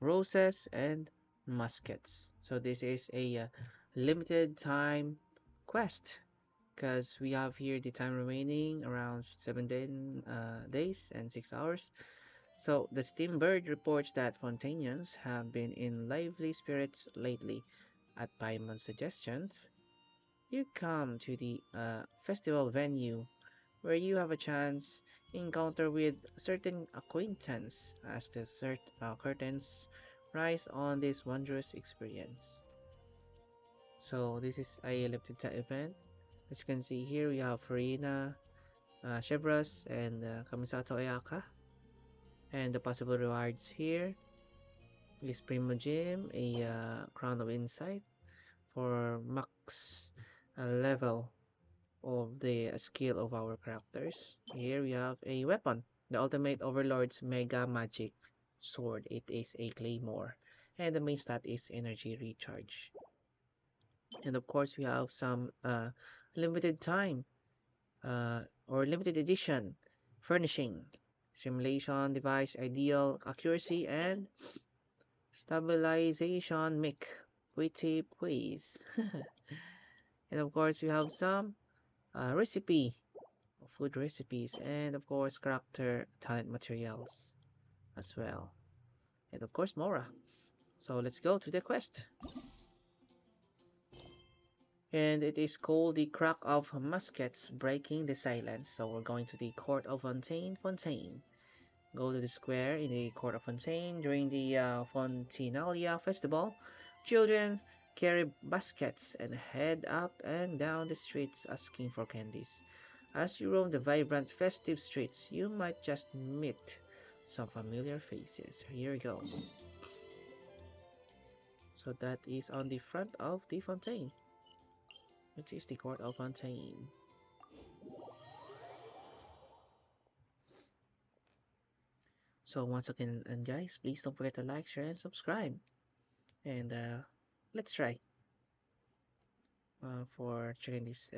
roses, and muskets. So this is a limited time quest because we have here the time remaining around 17 days and 6 hours. So the Steambird reports that Fontainians have been in lively spirits lately. At Paimon's suggestions, you come to the festival venue where you have a chance encounter with certain acquaintance as the curtains rise on this wondrous experience. So this is a limited time event. As you can see here, we have Farina, Chevros, and Kamisato Ayaka. And the possible rewards here is Primo Gem, a Crown of Insight for max level of the skill of our characters. Here we have a weapon, the Ultimate Overlord's Mega Magic Sword. It is a claymore, and the main stat is energy recharge. And of course, we have some limited time or limited edition furnishing, simulation device, ideal accuracy, and stabilization mic, witty quiz. And of course, we have some recipe, food recipes, and of course character talent materials as well, and of course Mora. So let's go to the quest, and it is called the Crack of Muskets, Breaking the Silence. So we're going to the Court of Fontaine. Go to the square in the Court of Fontaine during the Fontinalia festival. Children carry baskets and head up and down the streets asking for candies. As you roam the vibrant, festive streets, you might just meet some familiar faces. Here we go. So that is on the front of the Fontaine, which is the Court of Fontaine. So once again, and guys, please don't forget to like, share, and subscribe. And let's try for checking this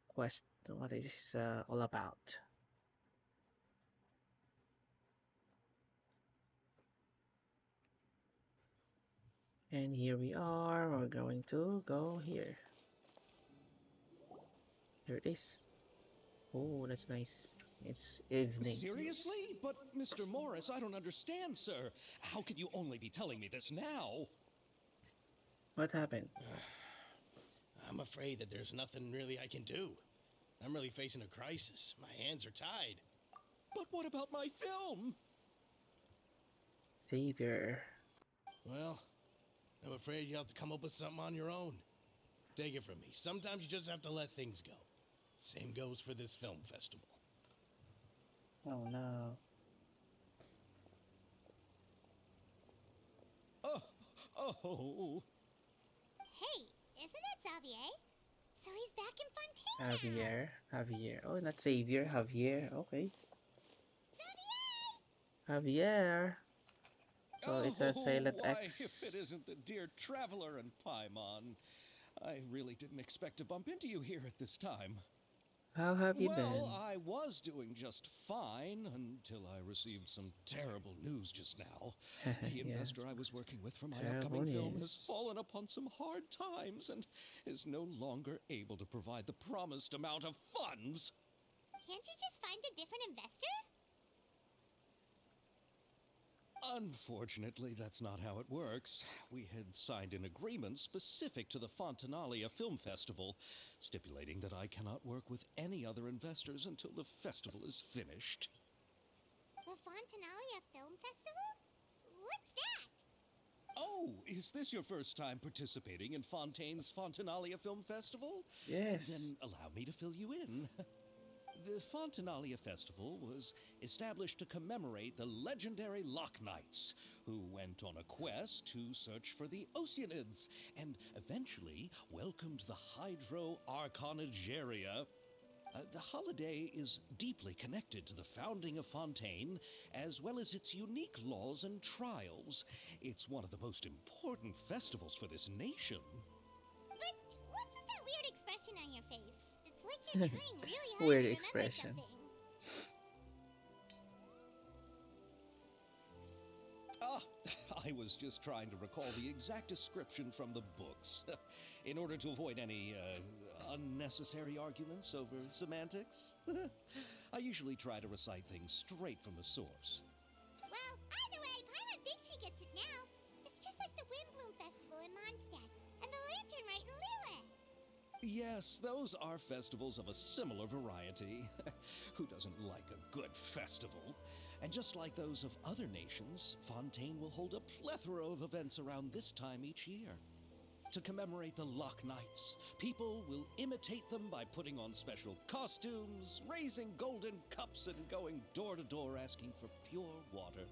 quest, what it is all about. And here we are. We're going to go here. Here it is. Oh, that's nice. It's evening. Seriously? But Mr. Morris, I don't understand, sir. How can you only be telling me this now? What happened? I'm afraid that there's nothing really I can do. I'm really facing a crisis. My hands are tied. But what about my film? Savior. Well, I'm afraid you'll have to come up with something on your own. Take it from me. Sometimes you just have to let things go. Same goes for this film festival. Oh no. Oh. Hey, isn't that Xavier? So he's back in Fontaine. Javier. Oh, not Savior. Javier. Okay. Xavier! Javier. So it's a silent why, X. if it isn't the dear traveler and Paimon. I really didn't expect to bump into you here at this time. How have you been? Well, I was doing just fine until I received some terrible news just now. The Yeah. investor I was working with for my Terrible upcoming film news. has fallen upon some hard times and is no longer able to provide the promised amount of funds. Can't you just find a different investor? Unfortunately, that's not how it works. We had signed an agreement specific to the Fontinalia Film Festival, stipulating that I cannot work with any other investors until the festival is finished. The Fontinalia Film Festival? What's that? Oh, is this your first time participating in Fontaine's Fontinalia Film Festival? Yes. Then allow me to fill you in. The Fontinalia Festival was established to commemorate the legendary Loch Knights, who went on a quest to search for the Oceanids, and eventually welcomed the Hydro Arconageria. The holiday is deeply connected to the founding of Fontaine, as well as its unique laws and trials. It's one of the most important festivals for this nation. But what's with that weird expression on your face? It's like you're trying really hard Weird to expression. remember something. Ah, I was just trying to recall the exact description from the books, in order to avoid any unnecessary arguments over semantics. I usually try to recite things straight from the source. Well, either way, Paimon thinks she gets it now. It's just like the Windbloom Festival in Mondstadt, and the Lantern Rite in Lille. Yes, those are festivals of a similar variety. Who doesn't like a good festival? And just like those of other nations, Fontaine will hold a plethora of events around this time each year. To commemorate the Loch Nights, people will imitate them by putting on special costumes, raising golden cups, and going door to door asking for pure water.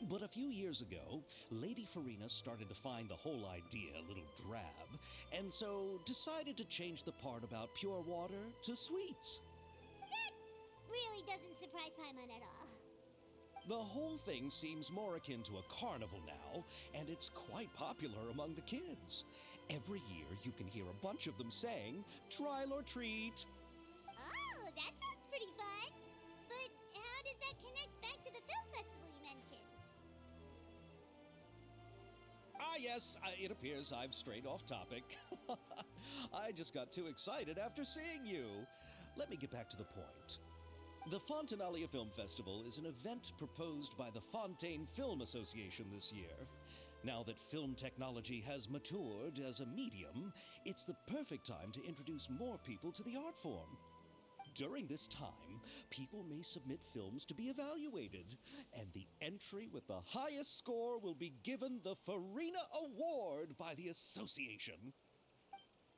But a few years ago, Lady Farina started to find the whole idea a little drab, and so decided to change the part about pure water to sweets. That really doesn't surprise Paimon at all. The whole thing seems more akin to a carnival now, and it's quite popular among the kids. Every year you can hear a bunch of them saying, "Trial or treat." Oh, that sounds pretty fun. But how does that connect back to the film festival you mentioned? Ah, yes, it appears I've strayed off topic. I just got too excited after seeing you. Let me get back to the point. The Fontainalia Film Festival is an event proposed by the Fontaine Film Association this year. Now that film technology has matured as a medium, it's the perfect time to introduce more people to the art form. During this time, people may submit films to be evaluated, and the entry with the highest score will be given the Farina Award by the association.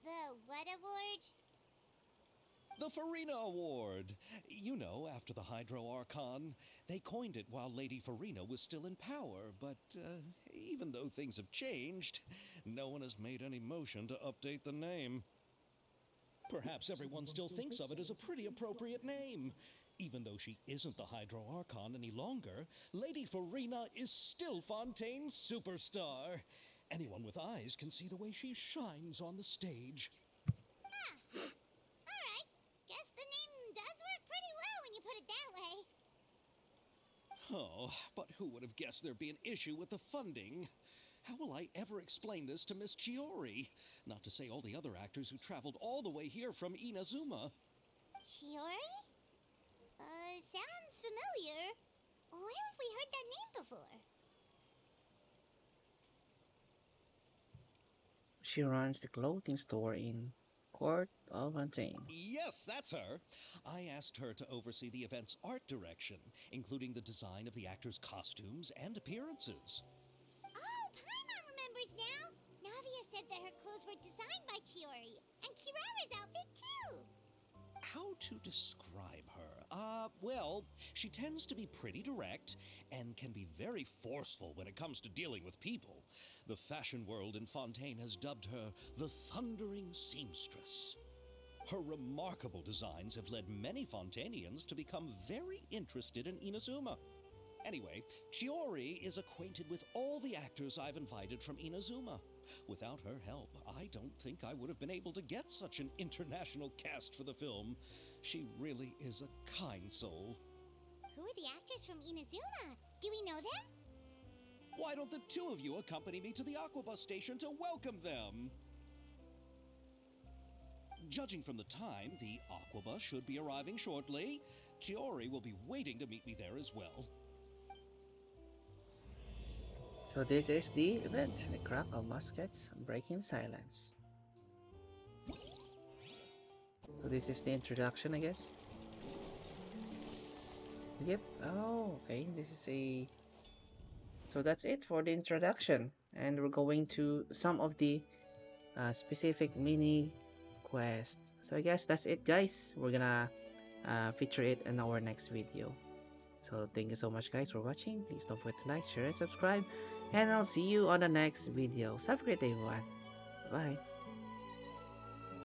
The what award? The Farina Award. You know, after the Hydro Archon. They coined it while Lady Farina was still in power, but even though things have changed, no one has made any motion to update the name. Perhaps everyone still thinks of it as a pretty appropriate name. Even though she isn't the Hydro Archon any longer, Lady Farina is still Fontaine's superstar. Anyone with eyes can see the way she shines on the stage. Alright. Guess the name does work pretty well when you put it that way. Oh, but who would have guessed there'd be an issue with the funding? How will I ever explain this to Miss Chiori? Not to say all the other actors who traveled all the way here from Inazuma. Chiori? Sounds familiar. Where have we heard that name before? She runs the clothing store in Court of Fontaine. Yes, that's her. I asked her to oversee the event's art direction, including the design of the actors' costumes and appearances. Oh, Paimon remembers now! Navia said that her clothes were designed by Chiori, and Kirara's outfit too! How to describe her? Well, she tends to be pretty direct and can be very forceful when it comes to dealing with people. The fashion world in Fontaine has dubbed her the Thundering Seamstress. Her remarkable designs have led many Fontainians to become very interested in Inazuma. Anyway, Chiori is acquainted with all the actors I've invited from Inazuma. Without her help, I don't think I would have been able to get such an international cast for the film. She really is a kind soul. Who are the actors from Inazuma? Do we know them? Why don't the two of you accompany me to the Aquabus station to welcome them? Judging from the time, the Aquabus should be arriving shortly. Chiori will be waiting to meet me there as well. So this is the event, the crack of muskets, breaking silence. So this is the introduction, I guess. Yep. Oh, okay. This is a... So that's it for the introduction. And we're going to some of the specific mini quests. So I guess that's it, guys. We're gonna feature it in our next video. So thank you so much, guys, for watching. Please don't forget to like, share, and subscribe. And I'll see you on the next video. So have a great day, everyone. Bye.